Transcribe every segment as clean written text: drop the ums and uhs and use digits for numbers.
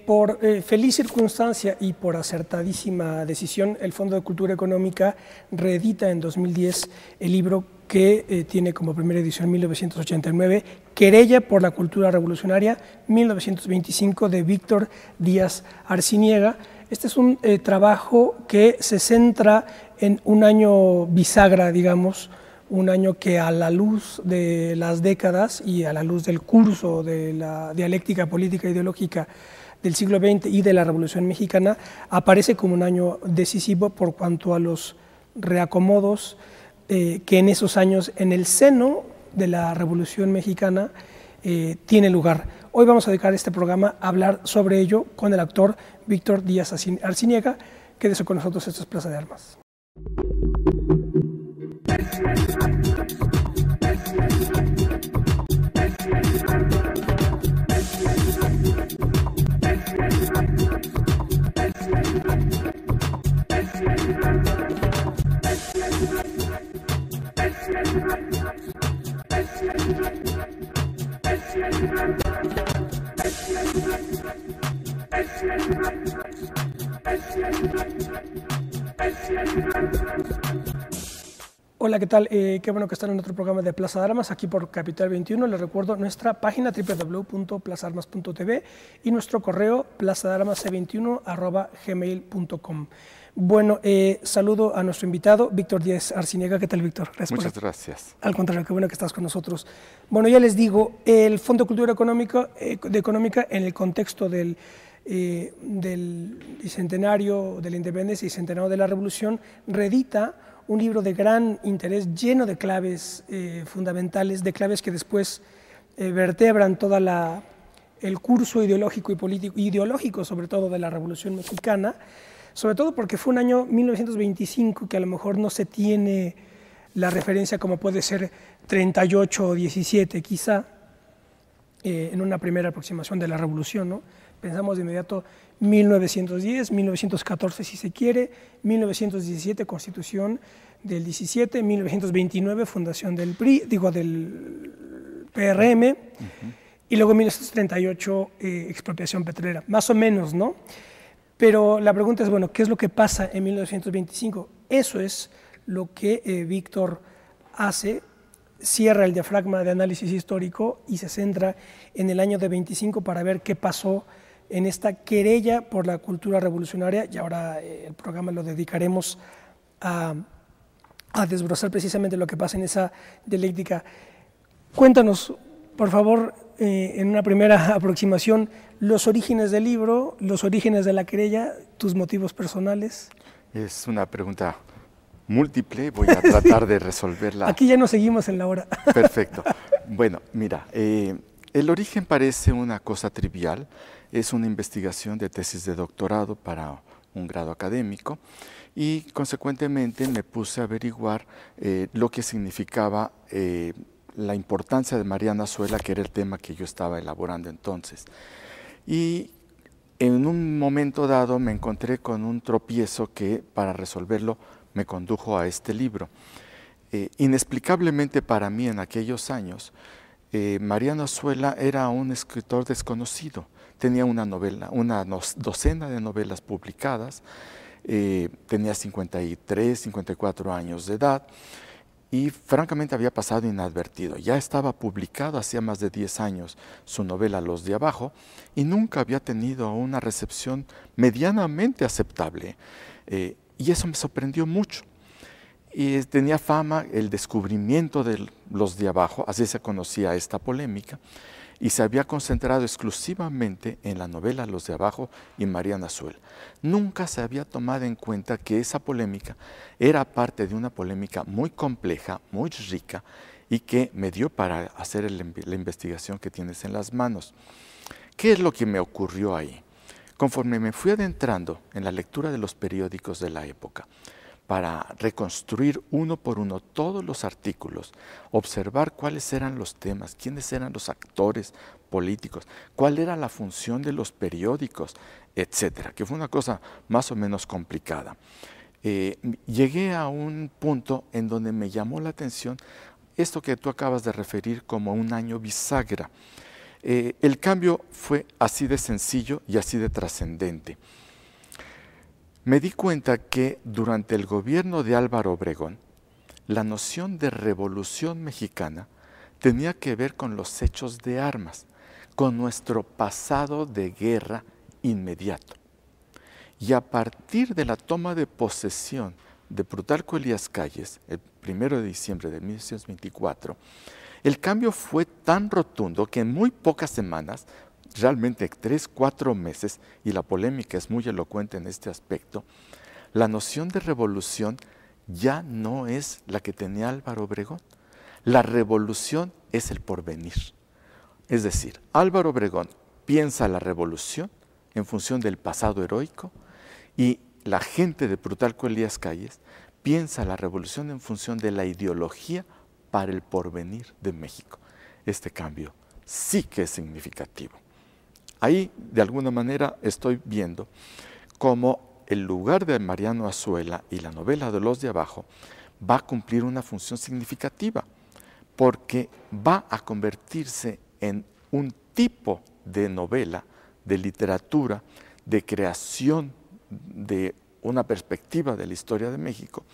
Por feliz circunstancia y por acertadísima decisión, el Fondo de Cultura Económica reedita en 2010 el libro que tiene como primera edición 1989, Querella por la Cultura Revolucionaria, 1925, de Víctor Díaz Arciniega. Este es un trabajo que se centra en un año bisagra, digamos, un año que a la luz de las décadas y a la luz del curso de la dialéctica política e ideológica del siglo XX y de la Revolución Mexicana, aparece como un año decisivo por cuanto a los reacomodos que en esos años, en el seno de la Revolución Mexicana, tiene lugar. Hoy vamos a dedicar este programa a hablar sobre ello con el actor Víctor Díaz Arciniega. Quédese con nosotros, esto es Plaza de Armas. Hola, ¿qué tal? Qué bueno que están en otro programa de Plaza de Armas, aquí por Capital 21. Les recuerdo nuestra página www.plazaarmas.tv y nuestro correo plazadearmas21@gmail.com. Bueno, saludo a nuestro invitado, Víctor Díaz Arciniega. ¿Qué tal, Víctor? Muchas gracias. Al contrario, qué bueno que estás con nosotros. Bueno, ya les digo, el Fondo de Cultura Económica en el contexto del bicentenario de la independencia y centenario de la revolución, reedita un libro de gran interés, lleno de claves fundamentales, de claves que después vertebran todo el curso ideológico y político, ideológico sobre todo, de la Revolución Mexicana, sobre todo porque fue un año 1925 que a lo mejor no se tiene la referencia como puede ser 38 o 17 quizá, en una primera aproximación de la Revolución, ¿no? Pensamos de inmediato 1910, 1914 si se quiere, 1917 Constitución del 17, 1929 fundación del PRI, del PRM, y luego 1938 expropiación petrolera, más o menos, ¿no? Pero la pregunta es, bueno, ¿qué es lo que pasa en 1925? Eso es lo que Víctor hace, cierra el diafragma de análisis histórico y se centra en el año de 25 para ver qué pasó en esta querella por la cultura revolucionaria, y ahora el programa lo dedicaremos a desbrozar precisamente lo que pasa en esa dialéctica. Cuéntanos, por favor, en una primera aproximación, los orígenes del libro, los orígenes de la querella, tus motivos personales. Es una pregunta múltiple, voy a tratar de resolverla. Aquí ya nos seguimos en la hora. Perfecto. Bueno, mira, el origen parece una cosa trivial. Es una investigación de tesis de doctorado para un grado académico y consecuentemente me puse a averiguar lo que significaba la importancia de Mariana Azuela, que era el tema que yo estaba elaborando entonces. Y en un momento dado me encontré con un tropiezo que para resolverlo me condujo a este libro. Inexplicablemente para mí en aquellos años, Mariano Azuela era un escritor desconocido. Tenía una docena de novelas publicadas, tenía 53, 54 años de edad y francamente había pasado inadvertido. Ya estaba publicado hacía más de 10 años su novela Los de Abajo y nunca había tenido una recepción medianamente aceptable. Y eso me sorprendió mucho. Y tenía fama el descubrimiento de Los de Abajo, así se conocía esta polémica, y se había concentrado exclusivamente en la novela Los de Abajo y Mariana Azuela. Nunca se había tomado en cuenta que esa polémica era parte de una polémica muy compleja, muy rica, y que me dio para hacer la investigación que tienes en las manos. ¿Qué es lo que me ocurrió ahí? Conforme me fui adentrando en la lectura de los periódicos de la época, para reconstruir uno por uno todos los artículos, observar cuáles eran los temas, quiénes eran los actores políticos, cuál era la función de los periódicos, etcétera, que fue una cosa más o menos complicada. Llegué a un punto en donde me llamó la atención esto que tú acabas de referir como un año bisagra. El cambio fue así de sencillo y así de trascendente. Me di cuenta que durante el gobierno de Álvaro Obregón, la noción de revolución mexicana tenía que ver con los hechos de armas, con nuestro pasado de guerra inmediato. Y a partir de la toma de posesión de Plutarco Elías Calles, el 1 de diciembre de 1924, el cambio fue tan rotundo que en muy pocas semanas, realmente 3, 4 meses, y la polémica es muy elocuente en este aspecto, la noción de revolución ya no es la que tenía Álvaro Obregón. La revolución es el porvenir. Es decir, Álvaro Obregón piensa la revolución en función del pasado heroico y la gente de Plutarco Elías Calles piensa la revolución en función de la ideología para el porvenir de México. Este cambio sí que es significativo. Ahí, de alguna manera, estoy viendo cómo el lugar de Mariano Azuela y la novela de Los de Abajo va a cumplir una función significativa, porque va a convertirse en un tipo de novela, de literatura, de creación de una perspectiva de la historia de México,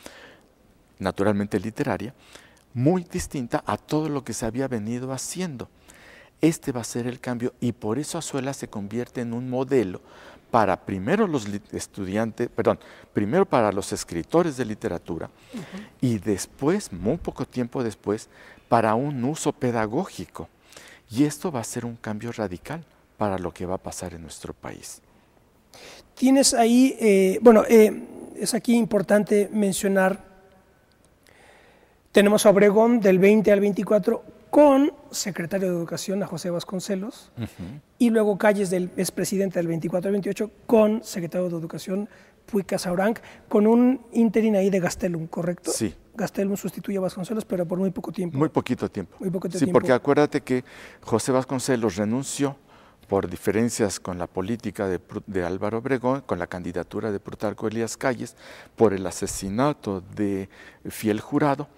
naturalmente literaria, muy distinta a todo lo que se había venido haciendo. Este va a ser el cambio y por eso Azuela se convierte en un modelo para primero los estudiantes, primero para los escritores de literatura y después, muy poco tiempo después, para un uso pedagógico. Y esto va a ser un cambio radical para lo que va a pasar en nuestro país. Tienes ahí, es aquí importante mencionar, tenemos a Obregón del 20 al 24 con secretario de Educación a José Vasconcelos, y luego Calles del expresidente del 24 al 28 con secretario de Educación Puig Casaurang, con un interín ahí de Gastelum, ¿correcto? Sí. Gastelum sustituye a Vasconcelos, pero por muy poco tiempo. Muy poquito tiempo. Muy poquito sí, tiempo. Porque acuérdate que José Vasconcelos renunció por diferencias con la política de Álvaro Obregón, con la candidatura de Plutarco Elías Calles, por el asesinato de Fiel Jurado,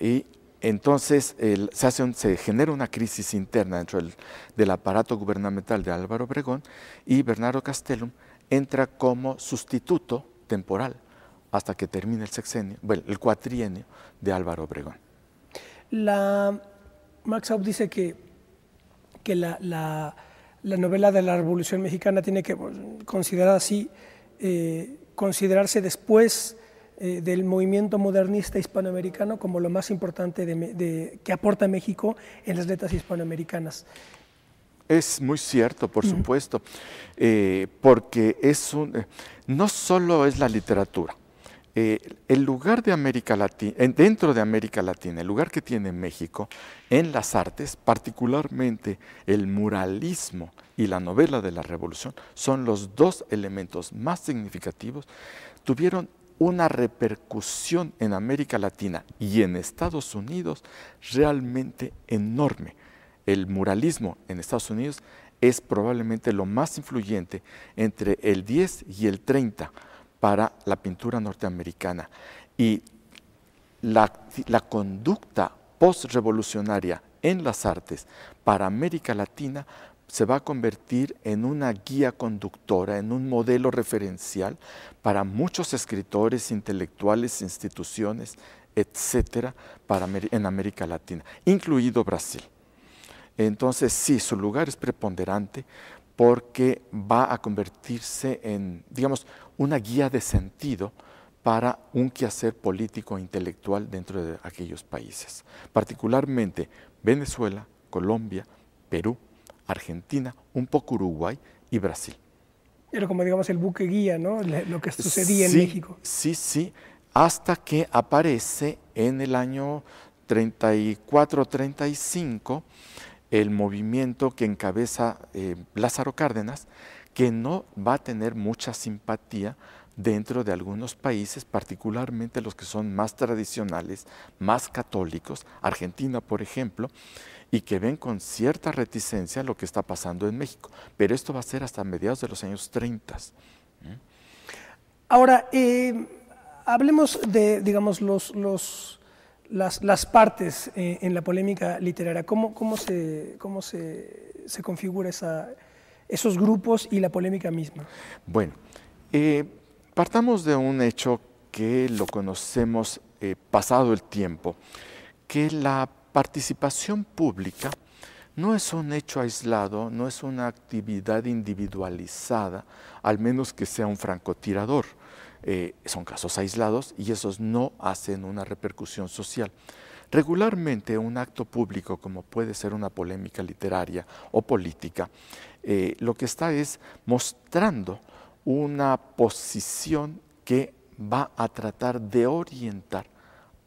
y entonces se genera una crisis interna dentro del aparato gubernamental de Álvaro Obregón, y Bernardo Gastelum entra como sustituto temporal hasta que termine el cuatrienio de Álvaro Obregón. Max Aub dice que la novela de la Revolución Mexicana tiene que considerarse después del movimiento modernista hispanoamericano como lo más importante que aporta México en las letras hispanoamericanas. Es muy cierto, por supuesto, porque no solo es la literatura. El lugar de América Latina, dentro de América Latina, el lugar que tiene México en las artes, particularmente el muralismo y la novela de la Revolución, son los dos elementos más significativos, tuvieron una repercusión en América Latina y en Estados Unidos realmente enorme. El muralismo en Estados Unidos es probablemente lo más influyente entre el 10 y el 30 para la pintura norteamericana. Y la conducta postrevolucionaria en las artes para América Latina se va a convertir en una guía conductora, en un modelo referencial para muchos escritores, intelectuales, instituciones, etcétera, en América Latina, incluido Brasil. Entonces, sí, su lugar es preponderante porque va a convertirse en, digamos, una guía de sentido para un quehacer político e intelectual dentro de aquellos países, particularmente Venezuela, Colombia, Perú, Argentina, un poco Uruguay y Brasil. Era como, digamos, el buque guía, ¿no? Lo que sucedía en México. Sí, hasta que aparece en el año 34-35 el movimiento que encabeza Lázaro Cárdenas, que no va a tener mucha simpatía dentro de algunos países, particularmente los que son más tradicionales, más católicos, Argentina, por ejemplo, y que ven con cierta reticencia lo que está pasando en México. Pero esto va a ser hasta mediados de los años 30. Ahora, hablemos de, digamos, las partes en la polémica literaria? ¿Cómo se configura esos grupos y la polémica misma? Bueno, partamos de un hecho que lo conocemos pasado el tiempo, que la participación pública no es un hecho aislado, no es una actividad individualizada, al menos que sea un francotirador. Son casos aislados y esos no hacen una repercusión social. Regularmente un acto público, como puede ser una polémica literaria o política, lo que está es mostrando una posición que va a tratar de orientar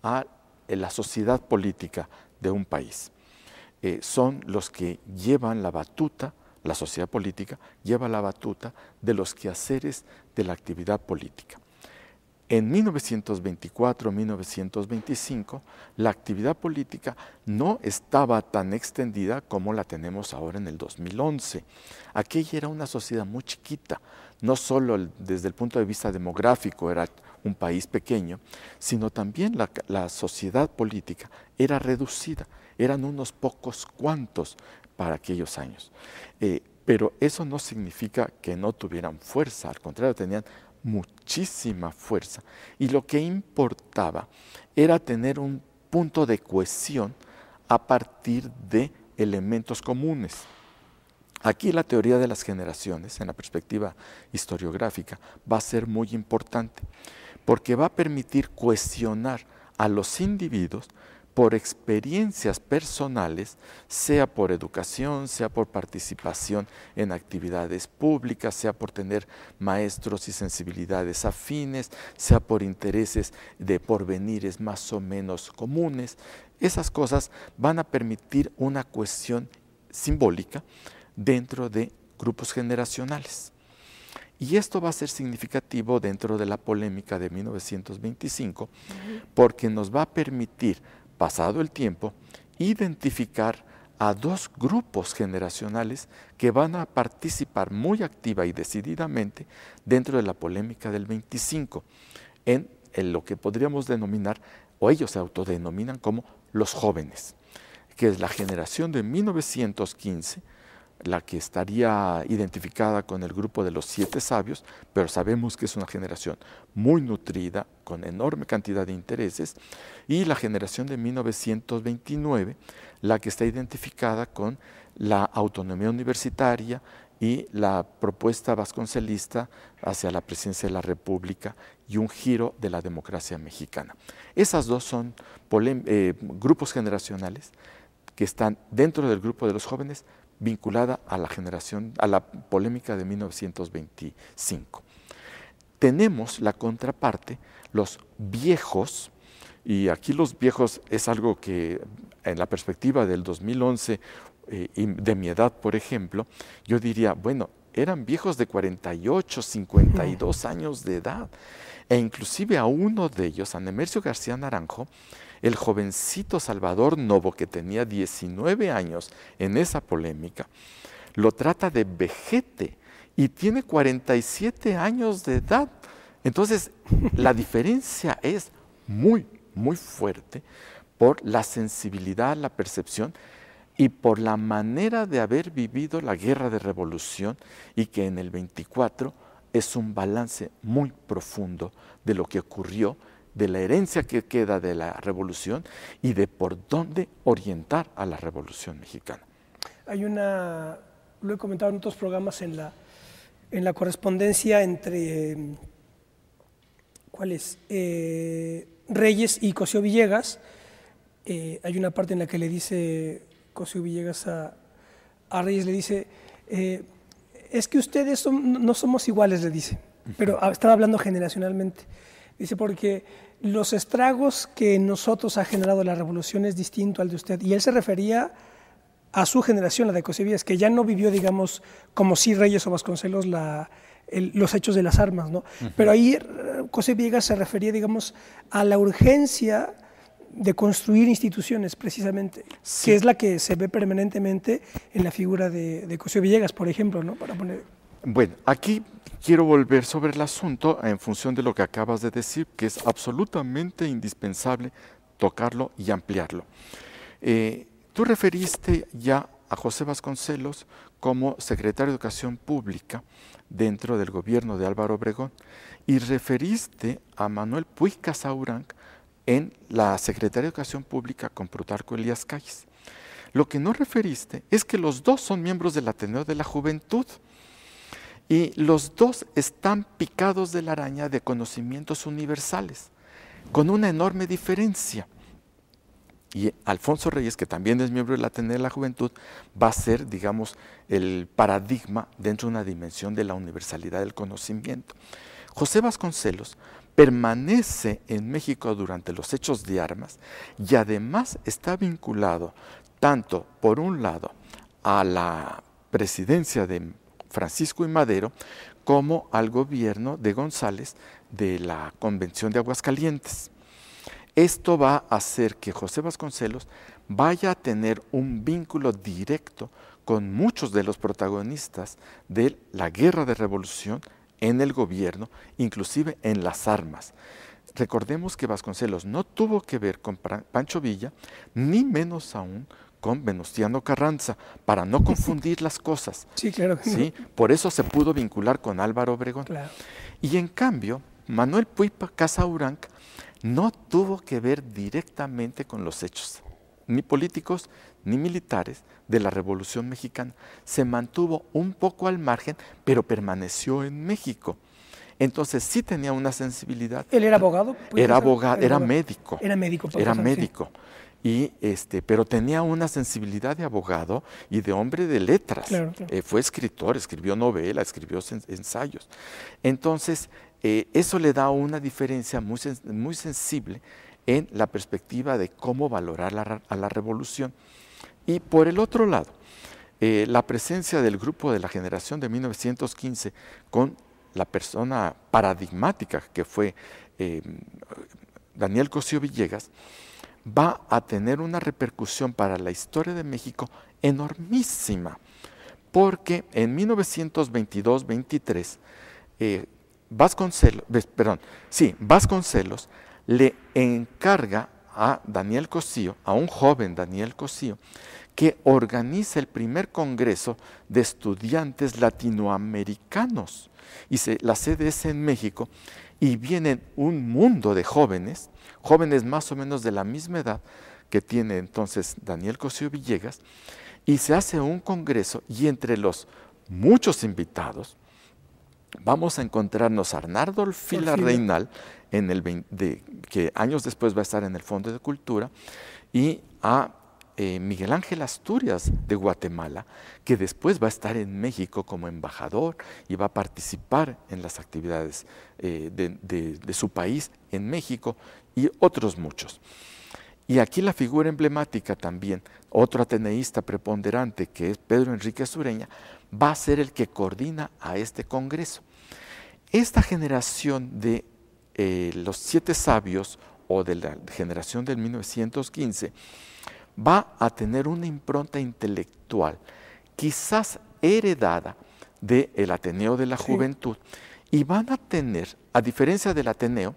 a la sociedad política de un país. Son los que llevan la batuta, la sociedad política lleva la batuta de los quehaceres de la actividad política. En 1924-1925, la actividad política no estaba tan extendida como la tenemos ahora en el 2011. Aquella era una sociedad muy chiquita, no solo desde el punto de vista demográfico era un país pequeño, sino también la sociedad política era reducida, eran unos pocos cuantos para aquellos años. Pero eso no significa que no tuvieran fuerza, al contrario, tenían muchísima fuerza. Y lo que importaba era tener un punto de cohesión a partir de elementos comunes. Aquí la teoría de las generaciones, en la perspectiva historiográfica, va a ser muy importante, porque va a permitir cohesionar a los individuos por experiencias personales, sea por educación, sea por participación en actividades públicas, sea por tener maestros y sensibilidades afines, sea por intereses de porvenires más o menos comunes. Esas cosas van a permitir una cohesión simbólica dentro de grupos generacionales. Y esto va a ser significativo dentro de la polémica de 1925, porque nos va a permitir, pasado el tiempo, identificar a dos grupos generacionales que van a participar muy activa y decididamente dentro de la polémica del 25, en lo que podríamos denominar, o ellos se autodenominan como los jóvenes, que es la generación de 1915, la que estaría identificada con el grupo de los 7 sabios, pero sabemos que es una generación muy nutrida, con enorme cantidad de intereses, y la generación de 1929, la que está identificada con la autonomía universitaria y la propuesta vasconcelista hacia la presidencia de la República y un giro de la democracia mexicana. Esas dos son grupos generacionales que están dentro del grupo de los jóvenes, vinculada a la polémica de 1925. Tenemos la contraparte, los viejos, y aquí los viejos es algo que en la perspectiva del 2011 y de mi edad, por ejemplo, yo diría, bueno, eran viejos de 48, 52 años de edad, e inclusive a uno de ellos, a Nemercio García Naranjo, el jovencito Salvador Novo, que tenía 19 años en esa polémica, lo trata de vejete y tiene 47 años de edad. Entonces, la diferencia es muy, muy fuerte por la sensibilidad, la percepción y por la manera de haber vivido la guerra de revolución, y que en el 24 es un balance muy profundo de lo que ocurrió, de la herencia que queda de la revolución y de por dónde orientar a la revolución mexicana. Lo he comentado en otros programas, en la correspondencia entre Reyes y Cosío Villegas. Hay una parte en la que le dice Cosío Villegas a Reyes, le dice, es que ustedes no somos iguales, le dice, pero estaba hablando generacionalmente. Dice, porque los estragos que nosotros ha generado la revolución es distinto al de usted. Y él se refería a su generación, la de Cosío Villegas, que ya no vivió, digamos, como si Reyes o Vasconcelos, los hechos de las armas, ¿no? Pero ahí Cosío Villegas se refería, digamos, a la urgencia de construir instituciones, precisamente, sí, que es la que se ve permanentemente en la figura de Cosío Villegas, por ejemplo, ¿no? Para poner... Bueno, aquí quiero volver sobre el asunto en función de lo que acabas de decir, que es absolutamente indispensable tocarlo y ampliarlo. Tú referiste ya a José Vasconcelos como secretario de Educación Pública dentro del gobierno de Álvaro Obregón y referiste a Manuel Puig Casaubonc en la Secretaría de Educación Pública con Plutarco Elías Calles. Lo que no referiste es que los dos son miembros del Ateneo de la Juventud y los dos están picados de la araña de conocimientos universales, con una enorme diferencia. Y Alfonso Reyes, que también es miembro del Ateneo de la Juventud, va a ser, digamos, el paradigma dentro de una dimensión de la universalidad del conocimiento. José Vasconcelos permanece en México durante los hechos de armas y además está vinculado tanto, por un lado, a la presidencia de Francisco I. Madero, como al gobierno de González de la Convención de Aguascalientes. Esto va a hacer que José Vasconcelos vaya a tener un vínculo directo con muchos de los protagonistas de la Guerra de Revolución en el gobierno, inclusive en las armas. Recordemos que Vasconcelos no tuvo que ver con Pancho Villa, ni menos aún con Venustiano Carranza, para no confundir las cosas. Sí, claro. ¿Sí? Por eso se pudo vincular con Álvaro Obregón. Claro. Y en cambio, Manuel Puig Casaubonc no tuvo que ver directamente con los hechos, ni políticos ni militares, de la Revolución Mexicana. Se mantuvo un poco al margen, pero permaneció en México. Entonces sí tenía una sensibilidad. ¿Él era abogado? Era abogado, era médico. Era médico. Era médico. Y pero tenía una sensibilidad de abogado y de hombre de letras. Claro, claro. Fue escritor, escribió novela, escribió ensayos. Entonces, eso le da una diferencia muy sensible en la perspectiva de cómo valorar a la revolución. Y por el otro lado, la presencia del grupo de la generación de 1915 con la persona paradigmática que fue Daniel Cosío Villegas, va a tener una repercusión para la historia de México enormísima, porque en 1922-23 Vasconcelos le encarga a Daniel Cosío, a un joven Daniel Cosío, que organiza el primer congreso de estudiantes latinoamericanos. Y la sede es en México, y vienen un mundo de jóvenes más o menos de la misma edad que tiene entonces Daniel Cosío Villegas, y se hace un congreso, y entre los muchos invitados vamos a encontrarnos a Arnaldo Orfila Reynal, que años después va a estar en el Fondo de Cultura, y a Miguel Ángel Asturias de Guatemala, que después va a estar en México como embajador y va a participar en las actividades de su país en México, y otros muchos. Y aquí la figura emblemática también, otro ateneísta preponderante, que es Pedro Enrique Sureña, va a ser el que coordina a este congreso. Esta generación de los 7 sabios, o de la generación del 1915, va a tener una impronta intelectual, quizás heredada del Ateneo de la Juventud, y van a tener, a diferencia del Ateneo,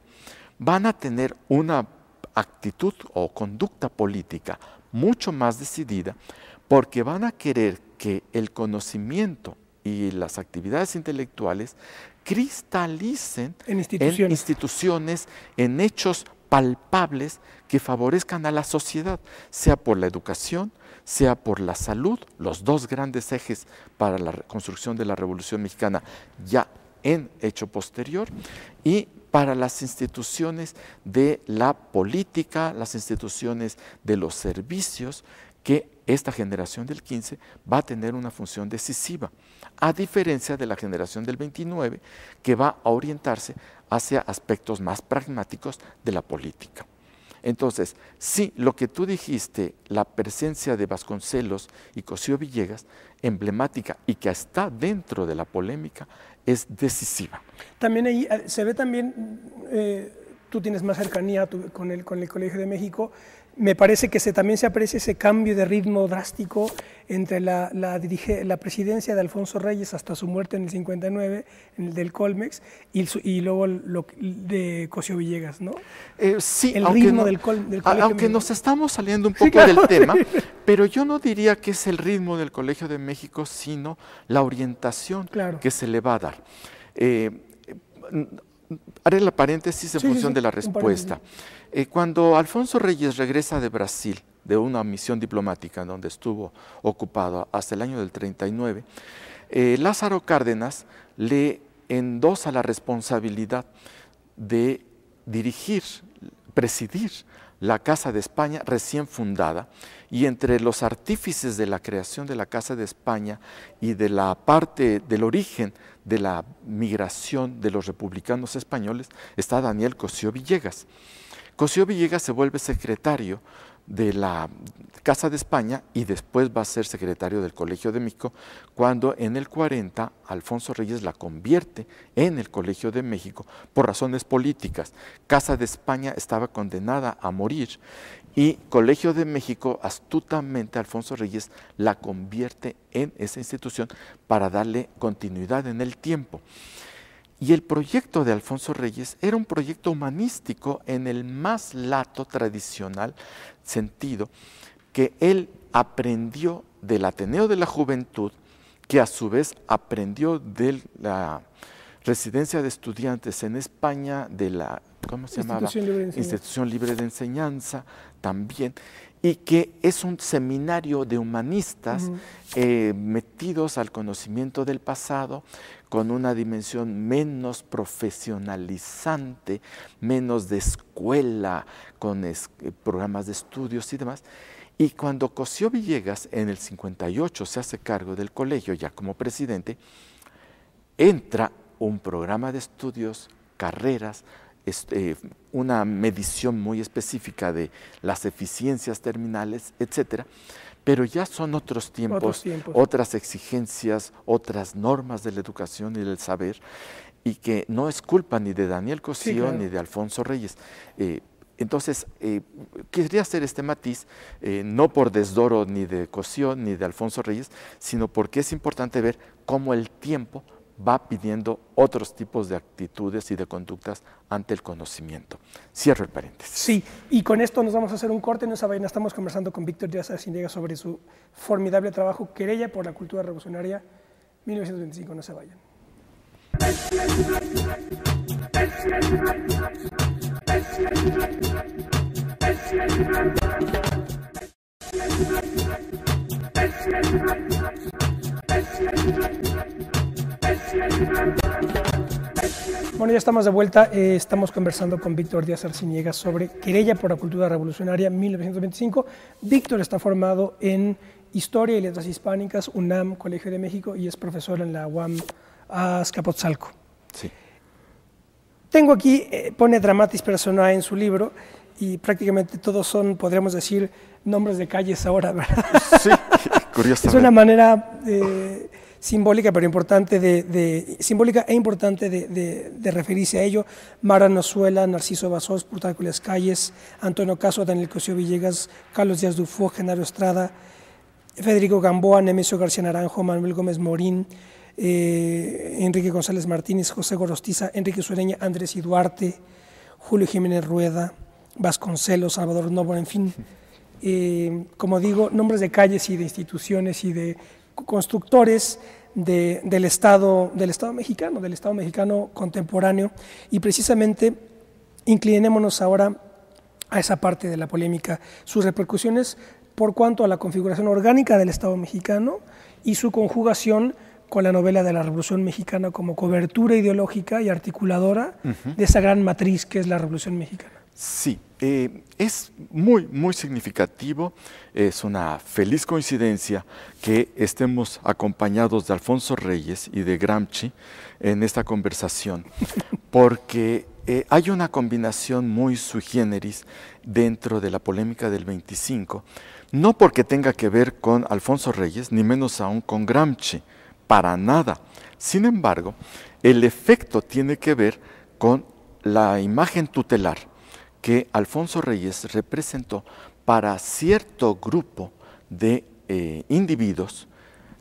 van a tener una actitud o conducta política mucho más decidida, porque van a querer que el conocimiento y las actividades intelectuales cristalicen en instituciones, en hechos palpables que favorezcan a la sociedad, sea por la educación, sea por la salud, los dos grandes ejes para la construcción de la Revolución Mexicana ya en hecho posterior, y para las instituciones de la política, las instituciones de los servicios, que esta generación del 15 va a tener una función decisiva, a diferencia de la generación del 29, que va a orientarse hacia aspectos más pragmáticos de la política. Entonces, sí, lo que tú dijiste, la presencia de Vasconcelos y Cosío Villegas, emblemática y que está dentro de la polémica, es decisiva. También ahí se ve también, tú tienes más cercanía con el Colegio de México, me parece que también se aprecia ese cambio de ritmo drástico entre la presidencia de Alfonso Reyes hasta su muerte en el 59, en el del Colmex, y luego de Cosío Villegas, ¿no? Sí, el ritmo del Colegio aunque nos estamos saliendo un poco del tema, pero yo no diría que es el ritmo del Colegio de México, sino la orientación que se le va a dar. Haré la paréntesis en función de la respuesta. Cuando Alfonso Reyes regresa de Brasil, de una misión diplomática donde estuvo ocupado hasta el año del 39, Lázaro Cárdenas le endosa la responsabilidad de presidir la Casa de España recién fundada, y entre los artífices de la creación de la Casa de España y de la parte del origen de la migración de los republicanos españoles está Daniel Cosío Villegas. Cosío Villegas se vuelve secretario de la Casa de España y después va a ser secretario del Colegio de México, cuando en el 40 Alfonso Reyes la convierte en el Colegio de México por razones políticas. Casa de España estaba condenada a morir y Colegio de México, astutamente Alfonso Reyes la convierte en esa institución para darle continuidad en el tiempo. Y el proyecto de Alfonso Reyes era un proyecto humanístico en el más lato tradicional sentido, que él aprendió del Ateneo de la Juventud, que a su vez aprendió de la residencia de estudiantes en España, de la, ¿cómo se llamaba? Institución Libre de Enseñanza también, y que es un seminario de humanistas metidos al conocimiento del pasado, con una dimensión menos profesionalizante, menos de escuela, con programas de estudios y demás. Y cuando Cosío Villegas en el 58 se hace cargo del colegio ya como presidente, entra un programa de estudios, carreras, una medición muy específica de las eficiencias terminales, etcétera, pero ya son otros tiempos, otras exigencias, otras normas de la educación y del saber, y que no es culpa ni de Daniel Cosío ni de Alfonso Reyes. Entonces, quería hacer este matiz, no por desdoro ni de Cosío ni de Alfonso Reyes, sino porque es importante ver cómo el tiempo va pidiendo otros tipos de actitudes y de conductas ante el conocimiento. Cierro el paréntesis. Sí, y con esto nos vamos a hacer un corte. No se vayan, estamos conversando con Víctor Díaz Arciniegas sobre su formidable trabajo, Querella por la Cultura Revolucionaria, 1925. No se vayan. Bueno, ya estamos de vuelta. Estamos conversando con Víctor Díaz Arciniegas sobre Querella por la Cultura Revolucionaria 1925. Víctor está formado en Historia y Letras Hispánicas, UNAM, Colegio de México, y es profesor en la UAM Azcapotzalco. Sí. Tengo aquí, pone Dramatis Personae en su libro, y prácticamente todos son, podríamos decir, nombres de calles ahora, ¿verdad? Sí, curiosamente. Es una manera simbólica, pero importante simbólica e importante de referirse a ello. Mara Nozuela, Narciso Basós, Plutarco Las Calles, Antonio Caso, Daniel Cosío Villegas, Carlos Díaz Dufo, Genaro Estrada, Federico Gamboa, Nemesio García Naranjo, Manuel Gómez Morín, Enrique González Martínez, José Gorostiza, Enrique Sureña, Andrés y Duarte, Julio Jiménez Rueda, Vasconcelos, Salvador Novo, en fin, como digo, nombres de calles y de instituciones y de constructores del Estado mexicano contemporáneo, y precisamente inclinémonos ahora a esa parte de la polémica, sus repercusiones por cuanto a la configuración orgánica del Estado mexicano y su conjugación con la novela de la Revolución Mexicana como cobertura ideológica y articuladora de esa gran matriz que es la Revolución Mexicana. Sí, es muy, muy significativo, es una feliz coincidencia que estemos acompañados de Alfonso Reyes y de Gramsci en esta conversación, porque hay una combinación muy sui generis dentro de la polémica del 25, no porque tenga que ver con Alfonso Reyes, ni menos aún con Gramsci, para nada. Sin embargo, el efecto tiene que ver con la imagen tutelar que Alfonso Reyes representó para cierto grupo de individuos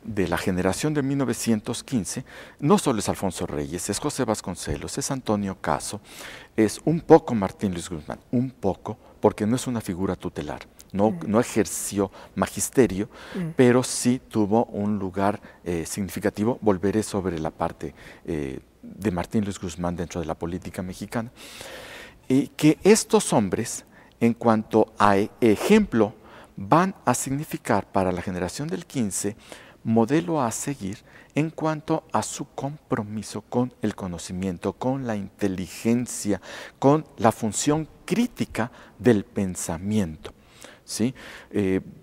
de la generación de 1915, no solo es Alfonso Reyes, es José Vasconcelos, es Antonio Caso, es un poco Martín Luis Guzmán, un poco, porque no es una figura tutelar, no ejerció magisterio, pero sí tuvo un lugar significativo. Volveré sobre la parte de Martín Luis Guzmán dentro de la política mexicana. Y que estos hombres, en cuanto a ejemplo, van a significar para la generación del 15 modelo a seguir en cuanto a su compromiso con el conocimiento, con la inteligencia, con la función crítica del pensamiento. ¿Sí?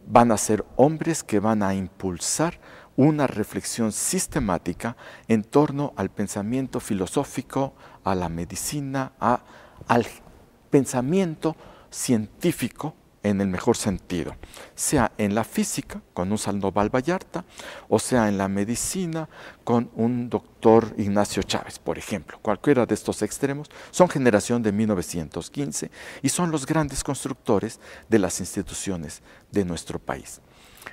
Van a ser hombres que van a impulsar una reflexión sistemática en torno al pensamiento filosófico, a la medicina, al pensamiento científico en el mejor sentido, sea en la física con un Sandoval Vallarta, o sea en la medicina con un doctor Ignacio Chávez, por ejemplo. Cualquiera de estos extremos son generación de 1915 y son los grandes constructores de las instituciones de nuestro país.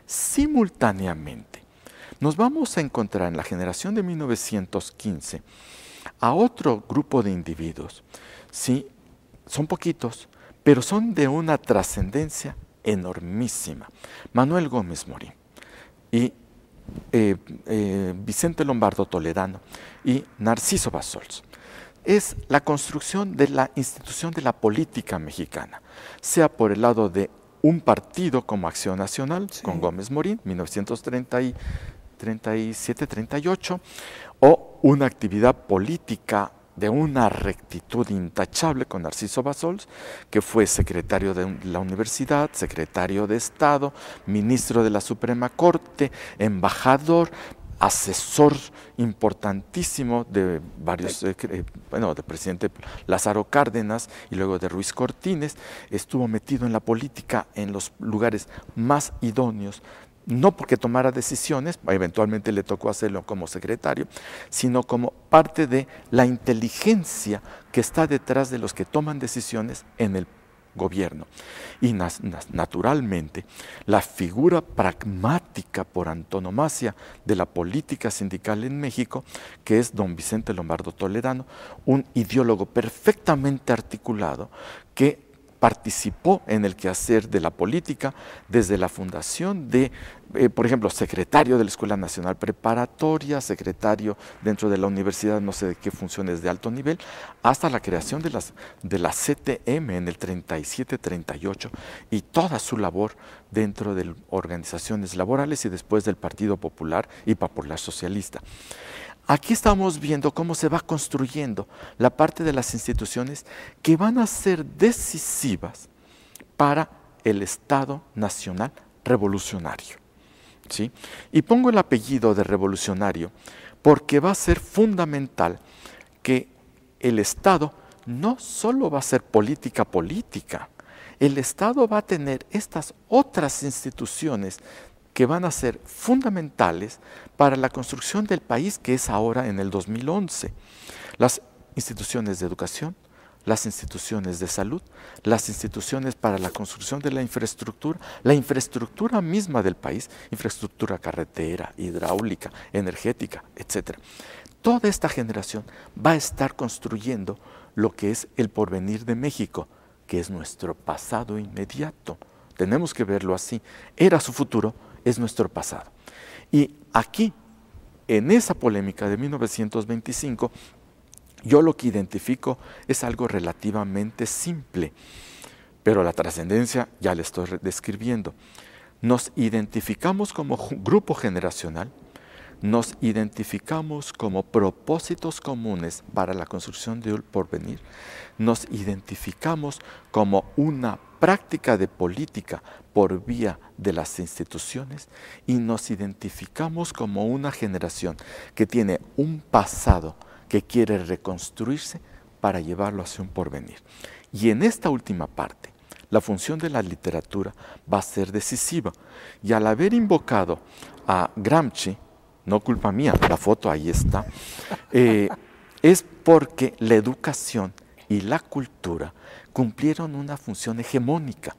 Simultáneamente, nos vamos a encontrar en la generación de 1915 a otro grupo de individuos. Sí, son poquitos, pero son de una trascendencia enormísima. Manuel Gómez Morín y Vicente Lombardo Toledano y Narciso Bassols. Es la construcción de la institución de la política mexicana, sea por el lado de un partido como Acción Nacional, sí, con Gómez Morín, 1937-38, o una actividad política de una rectitud intachable con Narciso Bassols, que fue secretario de la universidad, secretario de Estado, ministro de la Suprema Corte, embajador, asesor importantísimo de varios, del presidente Lázaro Cárdenas y luego de Ruiz Cortines. Estuvo metido en la política en los lugares más idóneos, no porque tomara decisiones, eventualmente le tocó hacerlo como secretario, sino como parte de la inteligencia que está detrás de los que toman decisiones en el gobierno. Y naturalmente, la figura pragmática por antonomasia de la política sindical en México, que es don Vicente Lombardo Toledano, un ideólogo perfectamente articulado que participó en el quehacer de la política desde la fundación de, por ejemplo, secretario de la Escuela Nacional Preparatoria, secretario dentro de la universidad, no sé de qué funciones de alto nivel, hasta la creación de la CTM en el 37-38 y toda su labor dentro de organizaciones laborales y después del Partido Popular y Popular Socialista. Aquí estamos viendo cómo se va construyendo la parte de las instituciones que van a ser decisivas para el Estado Nacional Revolucionario. ¿Sí? Y pongo el apellido de revolucionario porque va a ser fundamental que el Estado no solo va a ser política, el Estado va a tener estas otras instituciones que van a ser fundamentales para la construcción del país que es ahora en el 2011. Las instituciones de educación, las instituciones de salud, las instituciones para la construcción de la infraestructura misma del país, infraestructura carretera, hidráulica, energética, etc. Toda esta generación va a estar construyendo lo que es el porvenir de México, que es nuestro pasado inmediato. Tenemos que verlo así. Era su futuro, es nuestro pasado. Y aquí, en esa polémica de 1925, yo lo que identifico es algo relativamente simple, pero la trascendencia ya le estoy describiendo. Nos identificamos como grupo generacional, nos identificamos como propósitos comunes para la construcción de un porvenir, nos identificamos como una práctica de política por vía de las instituciones y nos identificamos como una generación que tiene un pasado que quiere reconstruirse para llevarlo hacia un porvenir. Y en esta última parte, la función de la literatura va a ser decisiva. Y al haber invocado a Gramsci, no culpa mía, la foto ahí está, es porque la educación y la cultura cumplieron una función hegemónica.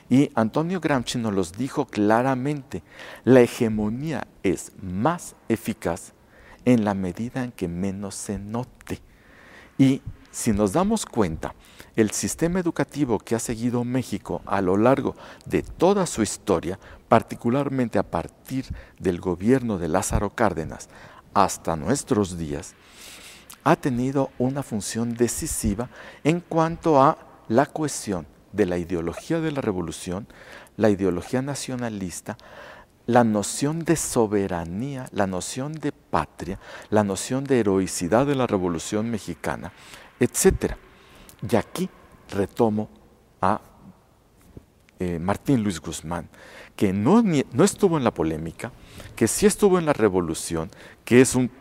Y Antonio Gramsci nos los dijo claramente, la hegemonía es más eficaz en la medida en que menos se note. Y si nos damos cuenta, el sistema educativo que ha seguido México a lo largo de toda su historia, particularmente a partir del gobierno de Lázaro Cárdenas hasta nuestros días, ha tenido una función decisiva en cuanto a la cohesión de la ideología de la revolución, la ideología nacionalista, la noción de soberanía, la noción de patria, la noción de heroicidad de la Revolución Mexicana, etc. Y aquí retomo a Martín Luis Guzmán, que no estuvo en la polémica, que sí estuvo en la revolución, que es un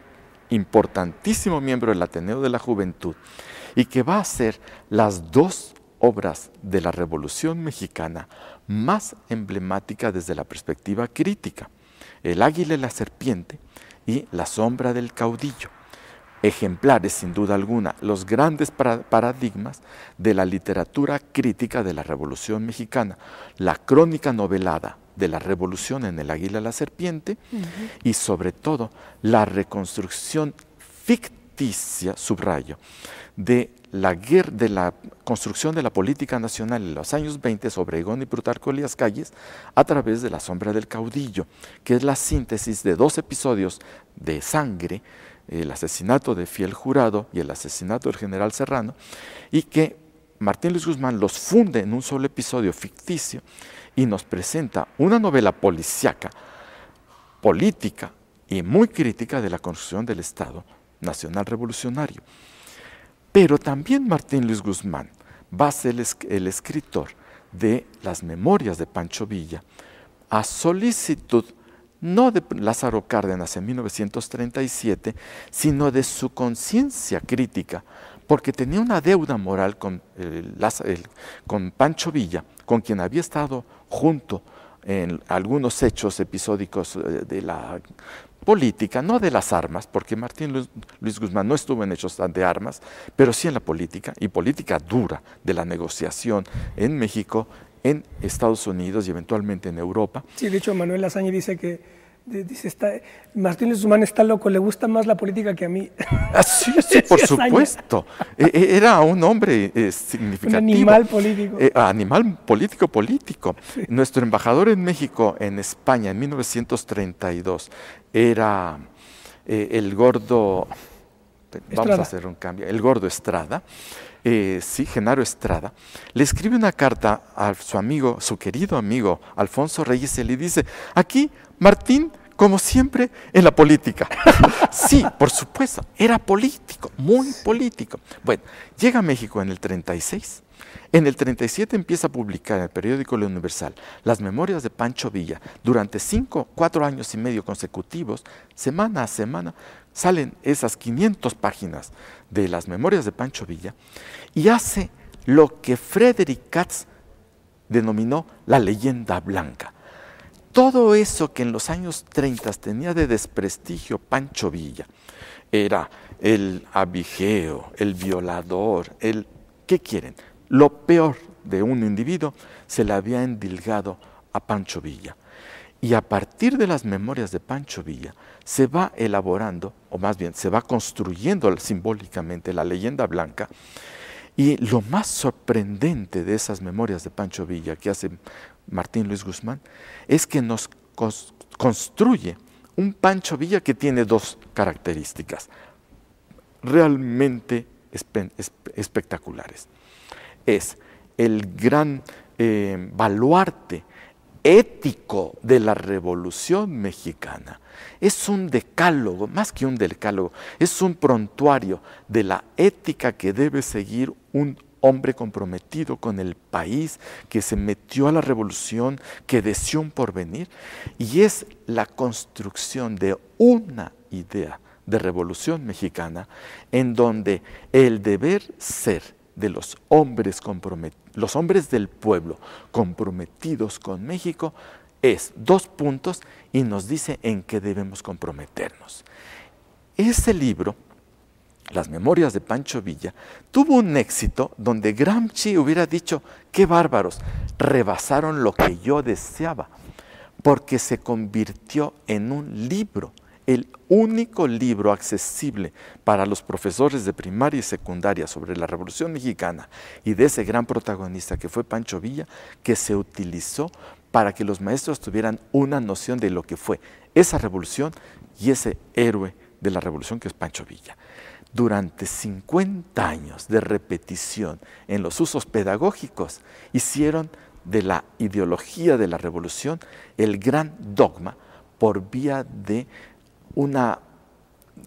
importantísimo miembro del Ateneo de la Juventud y que va a ser las dos obras de la Revolución Mexicana más emblemática desde la perspectiva crítica: El águila y la serpiente y La sombra del caudillo. Ejemplares, sin duda alguna, los grandes paradigmas de la literatura crítica de la Revolución Mexicana. La crónica novelada de la revolución en El águila y la serpiente, y sobre todo la reconstrucción ficticia, subrayo, de la construcción de la política nacional en los años 20 sobre Obregón y Plutarco Elías Calles a través de La sombra del caudillo, que es la síntesis de dos episodios de sangre, el asesinato de Fiel Jurado y el asesinato del general Serrano, y que Martín Luis Guzmán los funde en un solo episodio ficticio y nos presenta una novela policíaca, política y muy crítica de la construcción del Estado Nacional Revolucionario. Pero también Martín Luis Guzmán va a ser el escritor de las memorias de Pancho Villa, a solicitud no de Lázaro Cárdenas en 1937, sino de su conciencia crítica, porque tenía una deuda moral con Pancho Villa, con quien había estado junto en algunos hechos episódicos de la política, no de las armas, porque Martín Luis Guzmán no estuvo en hechos de armas, pero sí en la política, y política dura de la negociación en México, en Estados Unidos y eventualmente en Europa. Sí, de hecho Manuel Azaña dice que Martín Luis Guzmán está loco, le gusta más la política que a mí. Sí, sí, por supuesto. Era un hombre significativo. Un animal político. Animal político. Sí. Nuestro embajador en México, en España, en 1932, era el gordo, Estrada. vamos a hacer un cambio, el gordo Estrada. Sí, Genaro Estrada, le escribe una carta a su amigo, su querido amigo Alfonso Reyes, y le dice: aquí Martín, como siempre, en la política. Sí, por supuesto, era político, muy político. Bueno, llega a México en el 36, en el 37 empieza a publicar en el periódico El Universal las memorias de Pancho Villa. Durante 4 años y medio consecutivos, semana a semana, salen esas 500 páginas de las memorias de Pancho Villa y hace lo que Frederick Katz denominó la leyenda blanca. Todo eso que en los años 30 tenía de desprestigio Pancho Villa, era el abigeo, el violador, ¿qué quieren? Lo peor de un individuo se le había endilgado a Pancho Villa. Y a partir de las memorias de Pancho Villa se va elaborando, o más bien se va construyendo simbólicamente la leyenda blanca. Y lo más sorprendente de esas memorias de Pancho Villa que hace Martín Luis Guzmán es que nos construye un Pancho Villa que tiene dos características realmente espectaculares. Es el gran baluarte ético de la Revolución Mexicana. Es un decálogo, más que un decálogo, es un prontuario de la ética que debe seguir un hombre comprometido con el país, que se metió a la revolución, que deseó un porvenir, y es la construcción de una idea de revolución mexicana en donde el deber ser de los hombres los hombres del pueblo comprometidos con México es 2 puntos y nos dice en qué debemos comprometernos. Ese libro, Las memorias de Pancho Villa, tuvo un éxito donde Gramsci hubiera dicho: qué bárbaros, rebasaron lo que yo deseaba, porque se convirtió en un libro, el único libro accesible para los profesores de primaria y secundaria sobre la Revolución Mexicana y de ese gran protagonista que fue Pancho Villa, que se utilizó para que los maestros tuvieran una noción de lo que fue esa revolución y ese héroe de la revolución que es Pancho Villa. Durante 50 años de repetición en los usos pedagógicos, hicieron de la ideología de la revolución el gran dogma por vía de una,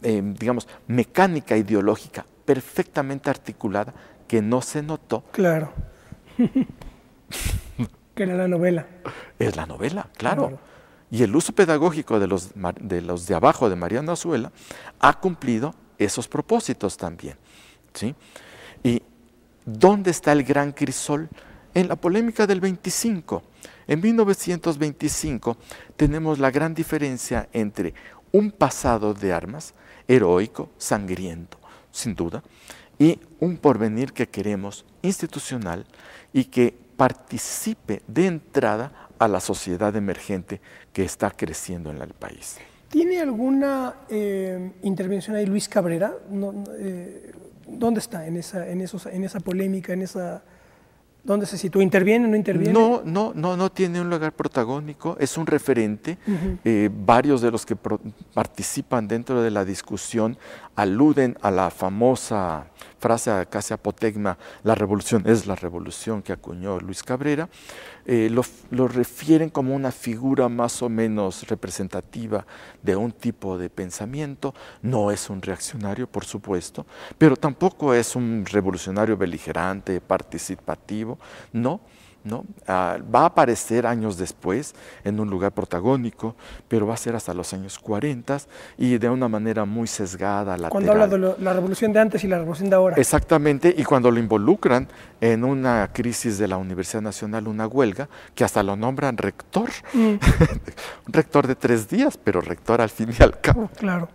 digamos, mecánica ideológica perfectamente articulada que no se notó. Claro. Que era la novela. Es la novela, claro. Y el uso pedagógico de los de abajo de Mariano Azuela ha cumplido esos propósitos también, ¿sí? ¿Y dónde está el gran crisol? En la polémica del 25. En 1925 tenemos la gran diferencia entre un pasado de armas, heroico, sangriento, sin duda, y un porvenir que queremos institucional y que participe de entrada a la sociedad emergente que está creciendo en el país. ¿Tiene alguna intervención ahí Luis Cabrera? ¿Dónde está en esa polémica, ¿dónde se sitúa? ¿Interviene o no interviene? No tiene un lugar protagónico, es un referente. Varios de los que participan dentro de la discusión aluden a la famosa frase casi apotegma, la revolución es la revolución, que acuñó Luis Cabrera. Lo refieren como una figura más o menos representativa de un tipo de pensamiento. No es un reaccionario, por supuesto, pero tampoco es un revolucionario beligerante, participativo, no. Va a aparecer años después en un lugar protagónico, pero va a ser hasta los años 40 y de una manera muy sesgada, lateral. Cuando habla de la revolución de antes y la revolución de ahora. Exactamente, y cuando lo involucran en una crisis de la Universidad Nacional, una huelga, que hasta lo nombran rector, un rector de 3 días, pero rector al fin y al cabo. Claro.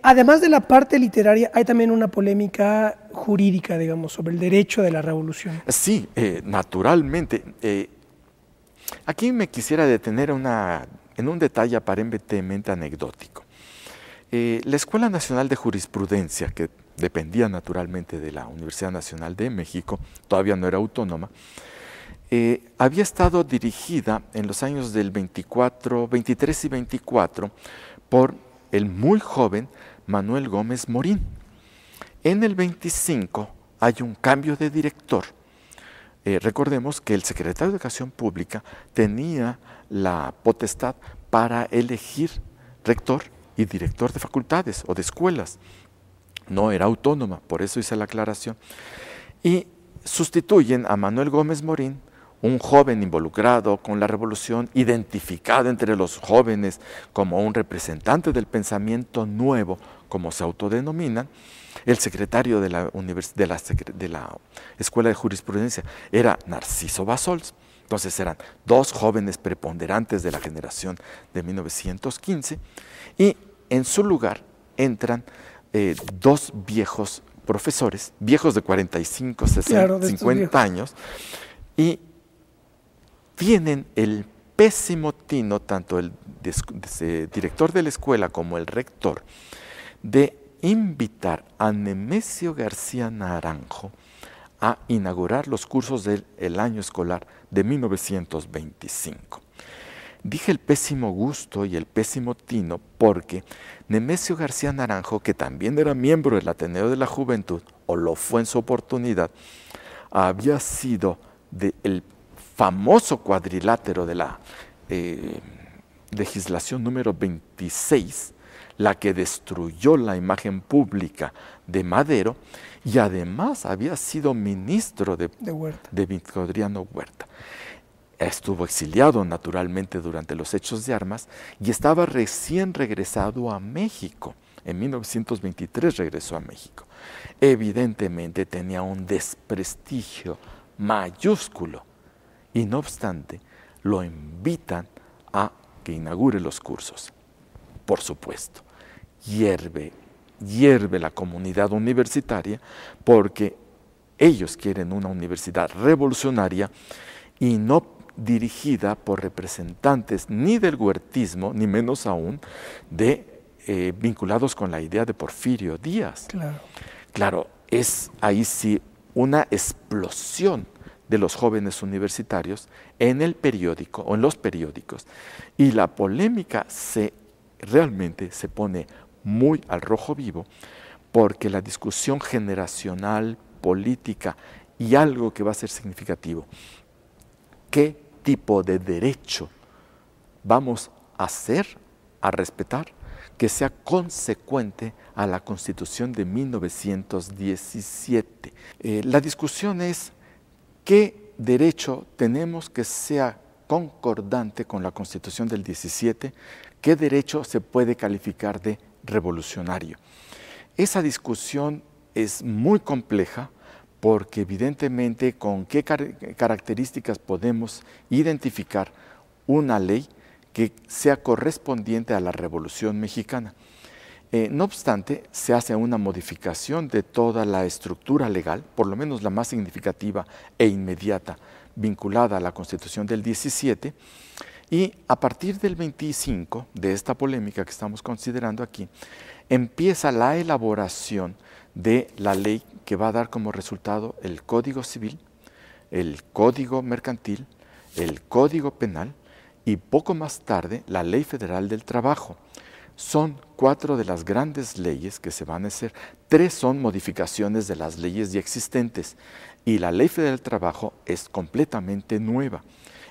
Además de la parte literaria, hay también una polémica jurídica, digamos, sobre el derecho de la revolución. Sí, naturalmente. Aquí me quisiera detener en un detalle aparentemente anecdótico. La Escuela Nacional de Jurisprudencia, que dependía naturalmente de la Universidad Nacional de México, todavía no era autónoma, había estado dirigida en los años del 23 y 24 por el muy joven Manuel Gómez Morín. En el 25 hay un cambio de director. Recordemos que el secretario de Educación Pública tenía la potestad para elegir rector y director de facultades o de escuelas. No era autónoma, por eso hice la aclaración. Y sustituyen a Manuel Gómez Morín, un joven involucrado con la revolución, identificado entre los jóvenes como un representante del pensamiento nuevo, como se autodenominan. El secretario de la Escuela de Jurisprudencia era Narciso Bassols. Entonces eran 2 jóvenes preponderantes de la generación de 1915 y en su lugar entran 2 viejos profesores, viejos de 45, 60, claro, 50 años, y tienen el pésimo tino, tanto el director de la escuela como el rector, de invitar a Nemesio García Naranjo a inaugurar los cursos del año escolar de 1925. Dije el pésimo gusto y el pésimo tino porque Nemesio García Naranjo, que también era miembro del Ateneo de la Juventud, o lo fue en su oportunidad, había sido el famoso cuadrilátero de la legislación número 26, la que destruyó la imagen pública de Madero, y además había sido ministro de Victoriano Huerta. Estuvo exiliado naturalmente durante los hechos de armas y estaba recién regresado a México. En 1923 regresó a México. Evidentemente tenía un desprestigio mayúsculo. Y no obstante, lo invitan a que inaugure los cursos. Por supuesto, hierve la comunidad universitaria porque ellos quieren una universidad revolucionaria y no dirigida por representantes ni del huertismo, ni menos aún vinculados con la idea de Porfirio Díaz. Claro. Claro, es ahí sí una explosión de los jóvenes universitarios en el periódico o en los periódicos, y la polémica realmente se pone muy al rojo vivo, porque la discusión generacional, política y algo que va a ser significativo, ¿qué tipo de derecho vamos a hacer, a respetar, que sea consecuente a la Constitución de 1917? La discusión es qué derecho tenemos que sea concordante con la Constitución del 17, qué derecho se puede calificar de revolucionario. Esa discusión es muy compleja, porque evidentemente con qué características podemos identificar una ley que sea correspondiente a la Revolución Mexicana. No obstante, se hace una modificación de toda la estructura legal, por lo menos la más significativa e inmediata, vinculada a la Constitución del 17, y a partir del 25, de esta polémica que estamos considerando aquí, empieza la elaboración de la ley que va a dar como resultado el Código Civil, el Código Mercantil, el Código Penal y poco más tarde la Ley Federal del Trabajo. Son 4 de las grandes leyes que se van a hacer. 3 son modificaciones de las leyes ya existentes y la Ley Federal del Trabajo es completamente nueva.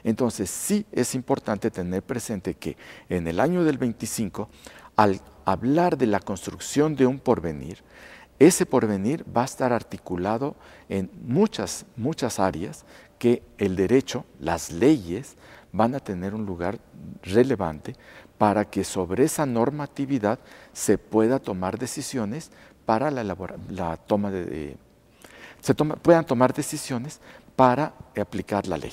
Entonces sí es importante tener presente que en el año del 25, al hablar de la construcción de un porvenir, ese porvenir va a estar articulado en muchas áreas que el derecho, las leyes, van a tener un lugar relevante para que sobre esa normatividad se pueda tomar decisiones para puedan tomar decisiones para aplicar la ley.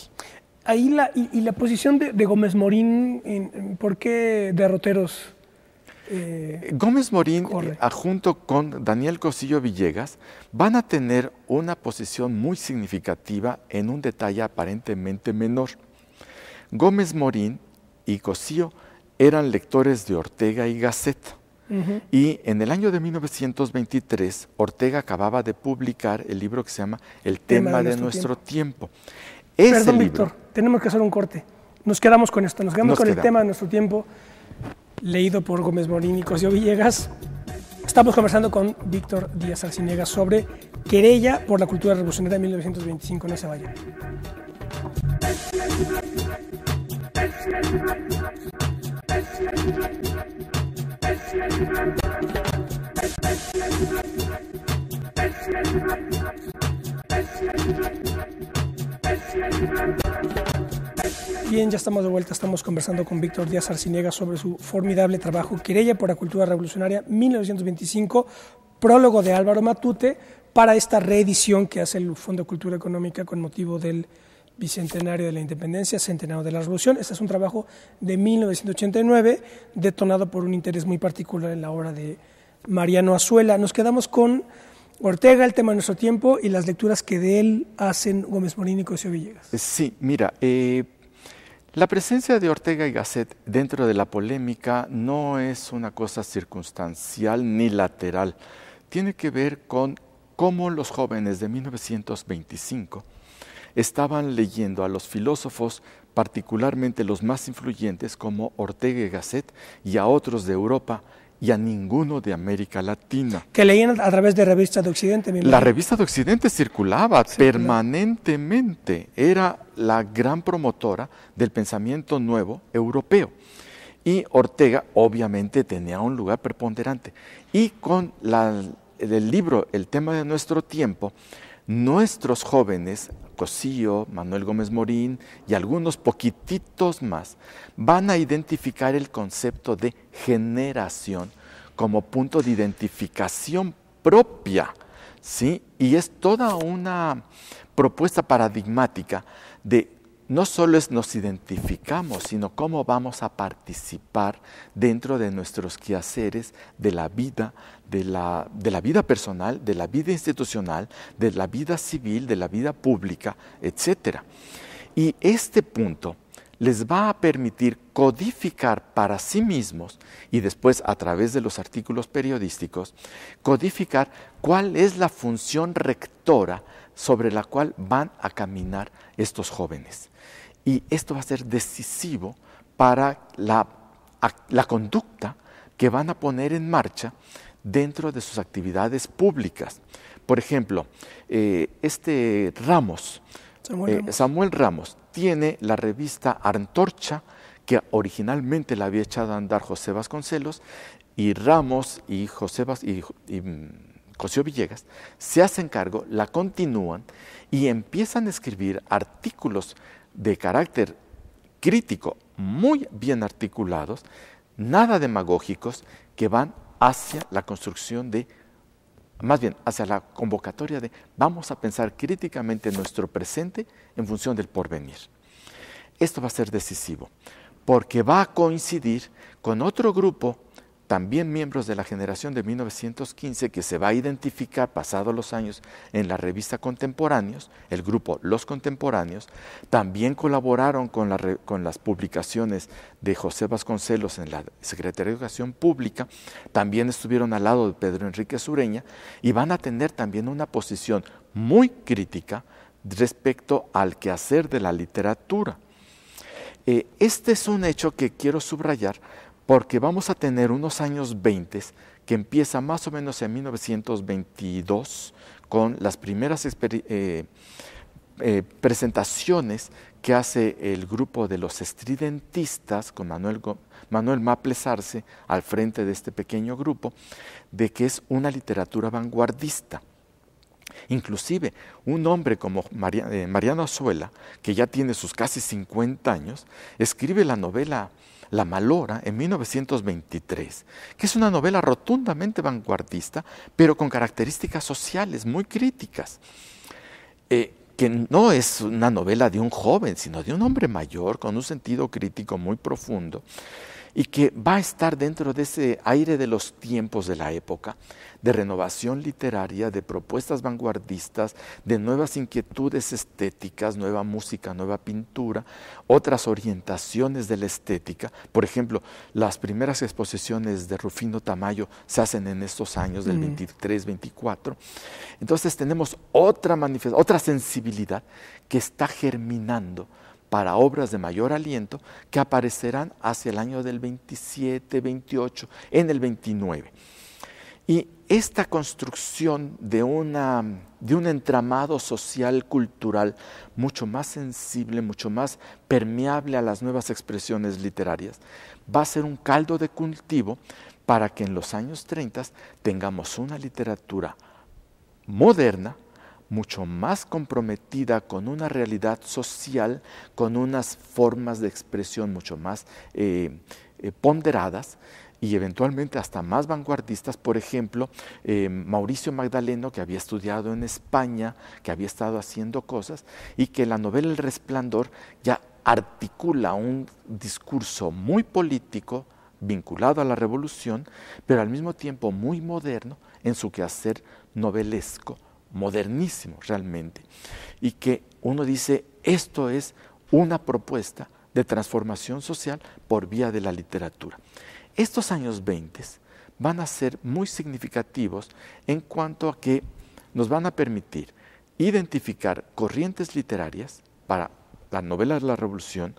Ahí la posición de Gómez Morín, ¿por qué derroteros? Gómez Morín, junto con Daniel Cosío Villegas, van a tener una posición muy significativa en un detalle aparentemente menor. Gómez Morín y Cosío eran lectores de Ortega y Gasset. Y en el año de 1923, Ortega acababa de publicar el libro que se llama El tema de nuestro tiempo. Perdón, Víctor, tenemos que hacer un corte. Nos quedamos con esto, nos quedamos con el tema de nuestro tiempo, leído por Gómez Morín y Cosío Villegas. Estamos conversando con Víctor Díaz Arciniegas sobre Querella por la cultura revolucionaria de 1925. No se vayan. Bien, ya estamos de vuelta, estamos conversando con Víctor Díaz Arciniegas sobre su formidable trabajo Querella por la cultura revolucionaria 1925, prólogo de Álvaro Matute para esta reedición que hace el Fondo de Cultura Económica con motivo del Bicentenario de la Independencia, Centenario de la Revolución. Este es un trabajo de 1989, detonado por un interés muy particular en la obra de Mariano Azuela. Nos quedamos con Ortega, el tema de nuestro tiempo, y las lecturas que de él hacen Gómez Morín y Cosío Villegas. Sí, mira, la presencia de Ortega y Gasset dentro de la polémica no es una cosa circunstancial ni lateral. Tiene que ver con cómo los jóvenes de 1925 estaban leyendo a los filósofos, particularmente los más influyentes como Ortega y Gasset, y a otros de Europa y a ninguno de América Latina. Que leían a través de Revista de Occidente. La Revista de Occidente circulaba permanentemente, era la gran promotora del pensamiento nuevo europeo. Y Ortega obviamente tenía un lugar preponderante. Y con el libro El tema de nuestro tiempo, nuestros jóvenes, Cosío, Manuel Gómez Morín y algunos poquititos más, van a identificar el concepto de generación como punto de identificación propia, ¿sí? Y es toda una propuesta paradigmática de no solo nos identificamos, sino cómo vamos a participar dentro de nuestros quehaceres de la vida, de la vida personal, de la vida institucional, de la vida civil, de la vida pública, etc. Y este punto les va a permitir codificar para sí mismos y después a través de los artículos periodísticos, codificar cuál es la función rectora sobre la cual van a caminar estos jóvenes. Y esto va a ser decisivo para la conducta que van a poner en marcha dentro de sus actividades públicas. Por ejemplo, Samuel Ramos tiene la revista Antorcha, que originalmente la había echado a andar José Vasconcelos, y Ramos y Cosío Villegas se hacen cargo, la continúan y empiezan a escribir artículos de carácter crítico, muy bien articulados, nada demagógicos, que van hacia la construcción más bien hacia la convocatoria de vamos a pensar críticamente nuestro presente en función del porvenir. Esto va a ser decisivo, porque va a coincidir con otro grupo, también miembros de la generación de 1915, que se va a identificar pasados los años en la revista Contemporáneos, el grupo Los Contemporáneos. También colaboraron con las publicaciones de José Vasconcelos en la Secretaría de Educación Pública, también estuvieron al lado de Pedro Enrique Sureña y van a tener también una posición muy crítica respecto al quehacer de la literatura. Este es un hecho que quiero subrayar, porque vamos a tener unos años 20 que empieza más o menos en 1922 con las primeras presentaciones que hace el grupo de los estridentistas con Manuel Maples Arce al frente de este pequeño grupo, de que es una literatura vanguardista. Inclusive un hombre como Mariano Azuela, que ya tiene sus casi 50 años, escribe la novela La Malora en 1923, que es una novela rotundamente vanguardista, pero con características sociales muy críticas, que no es una novela de un joven, sino de un hombre mayor, con un sentido crítico muy profundo, y que va a estar dentro de ese aire de los tiempos de la época, de renovación literaria, de propuestas vanguardistas, de nuevas inquietudes estéticas, nueva música, nueva pintura, otras orientaciones de la estética. Por ejemplo, las primeras exposiciones de Rufino Tamayo se hacen en estos años del 23, 24. Entonces tenemos otra sensibilidad que está germinando para obras de mayor aliento que aparecerán hacia el año del 27, 28, en el 29. Y esta construcción de un entramado social, cultural, mucho más sensible, mucho más permeable a las nuevas expresiones literarias, va a ser un caldo de cultivo para que en los años 30 tengamos una literatura moderna, mucho más comprometida con una realidad social, con unas formas de expresión mucho más ponderadas y eventualmente hasta más vanguardistas. Por ejemplo, Mauricio Magdaleno, que había estudiado en España, que había estado haciendo cosas, y que la novela El Resplandor ya articula un discurso muy político, vinculado a la revolución, pero al mismo tiempo muy moderno en su quehacer novelesco, modernísimo realmente, y que uno dice, esto es una propuesta de transformación social por vía de la literatura. Estos años 20 van a ser muy significativos en cuanto a que nos van a permitir identificar corrientes literarias para la novela de la revolución,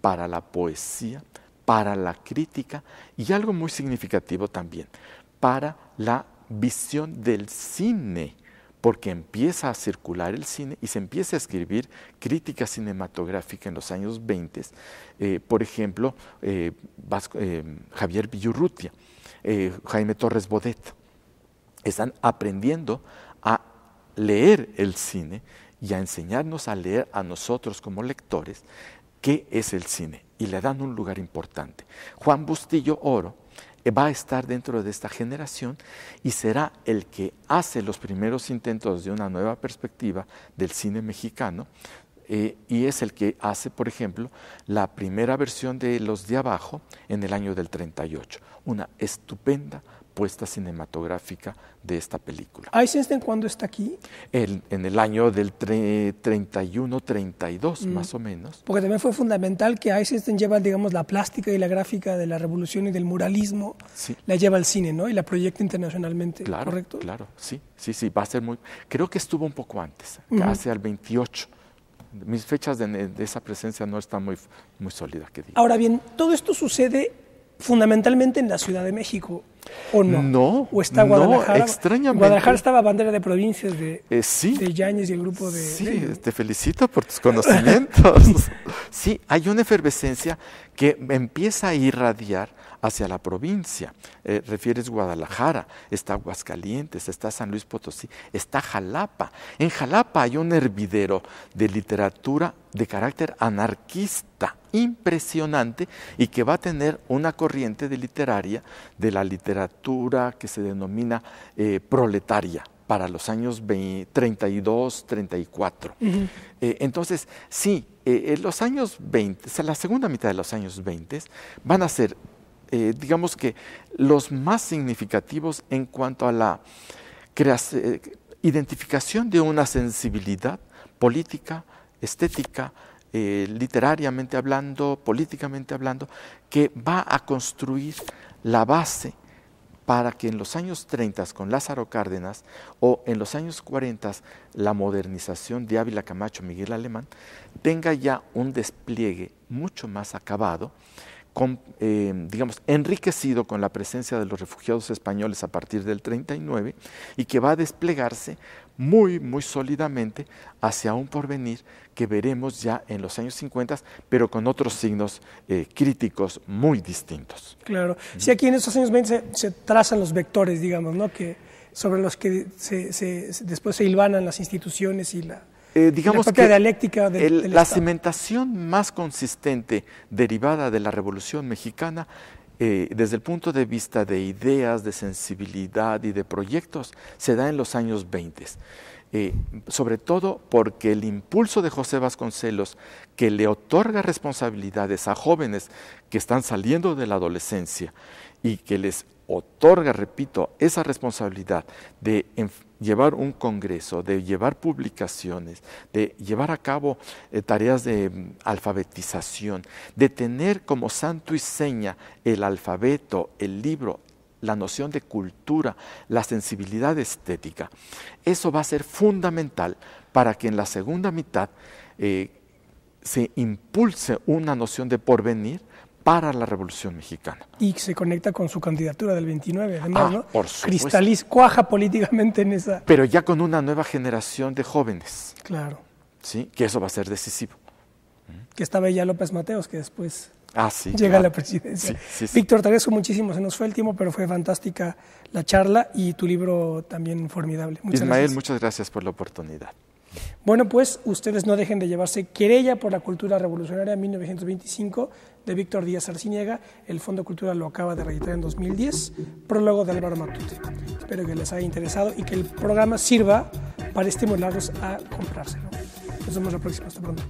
para la poesía, para la crítica y algo muy significativo también, para la visión del cine, porque empieza a circular el cine y se empieza a escribir crítica cinematográfica en los años 20. Por ejemplo, Javier Villurrutia, Jaime Torres Bodet, están aprendiendo a leer el cine y a enseñarnos a leer a nosotros como lectores qué es el cine, y le dan un lugar importante. Juan Bustillo Oro va a estar dentro de esta generación y será el que hace los primeros intentos de una nueva perspectiva del cine mexicano, y es el que hace, por ejemplo, la primera versión de Los de Abajo en el año del 38, una estupenda puesta cinematográfica de esta película. ¿Eisenstein cuándo está aquí? En el año del 31-32, más o menos. Porque también fue fundamental que Eisenstein lleva, digamos, la plástica y la gráfica de la revolución y del muralismo, sí, la lleva al cine, ¿no? Y la proyecta internacionalmente, claro, ¿correcto? Claro, sí, va a ser muy... Creo que estuvo un poco antes, hacia el 28. Mis fechas de esa presencia no están muy sólidas, que digo. Ahora bien, todo esto sucede fundamentalmente en la Ciudad de México, ¿o no? No, ¿O está Guadalajara? No, extrañamente. Guadalajara estaba bandera de provincias sí, de Yáñez y el grupo de... Sí, te felicito por tus conocimientos. Sí, hay una efervescencia que empieza a irradiar hacia la provincia. Refieres Guadalajara, está Aguascalientes, está San Luis Potosí, está Jalapa. En Jalapa hay un hervidero de literatura de carácter anarquista impresionante y que va a tener una corriente de la literatura que se denomina proletaria para los años 32, 34. Entonces, sí, en los años 20, o sea, la segunda mitad de los años 20 van a ser, digamos que, los más significativos en cuanto a la identificación de una sensibilidad política, estética, literariamente hablando, políticamente hablando, que va a construir la base para que en los años 30 con Lázaro Cárdenas o en los años 40 la modernización de Ávila Camacho, Miguel Alemán, tenga ya un despliegue mucho más acabado, digamos, enriquecido con la presencia de los refugiados españoles a partir del 39 y que va a desplegarse muy sólidamente hacia un porvenir que veremos ya en los años 50, pero con otros signos críticos muy distintos. Claro. Sí, aquí en esos años 20 se trazan los vectores, digamos, ¿no? Sobre los que después se hilvanan las instituciones y la propia dialéctica del la Estado. cimentación más consistente derivada de la Revolución Mexicana, desde el punto de vista de ideas, de sensibilidad y de proyectos, se da en los años 20. Sobre todo porque el impulso de José Vasconcelos, que le otorga responsabilidades a jóvenes que están saliendo de la adolescencia y que les otorga, repito, esa responsabilidad de llevar un congreso, de llevar publicaciones, de llevar a cabo tareas de alfabetización, de tener como santo y seña el alfabeto, el libro, la noción de cultura, la sensibilidad estética. Eso va a ser fundamental para que en la segunda mitad se impulse una noción de porvenir para la Revolución Mexicana. Y se conecta con su candidatura del 29, además, ¿no? Por supuesto. Cuaja políticamente en esa... Pero ya con una nueva generación de jóvenes. Claro. Sí, que eso va a ser decisivo. Que estaba ya López Mateos, que después llega claro. a la presidencia. Sí. Víctor, te agradezco muchísimo, se nos fue el tiempo, pero fue fantástica la charla y tu libro también formidable. Muchas Ismael, gracias. muchas gracias por la oportunidad. Bueno, pues ustedes no dejen de llevarse Querella por la Cultura Revolucionaria 1925 de Víctor Díaz Arciniega. El Fondo Cultural lo acaba de reeditar en 2010. Prólogo de Álvaro Matute. Espero que les haya interesado y que el programa sirva para estimularlos a comprárselo. Nos vemos la próxima. Hasta pronto.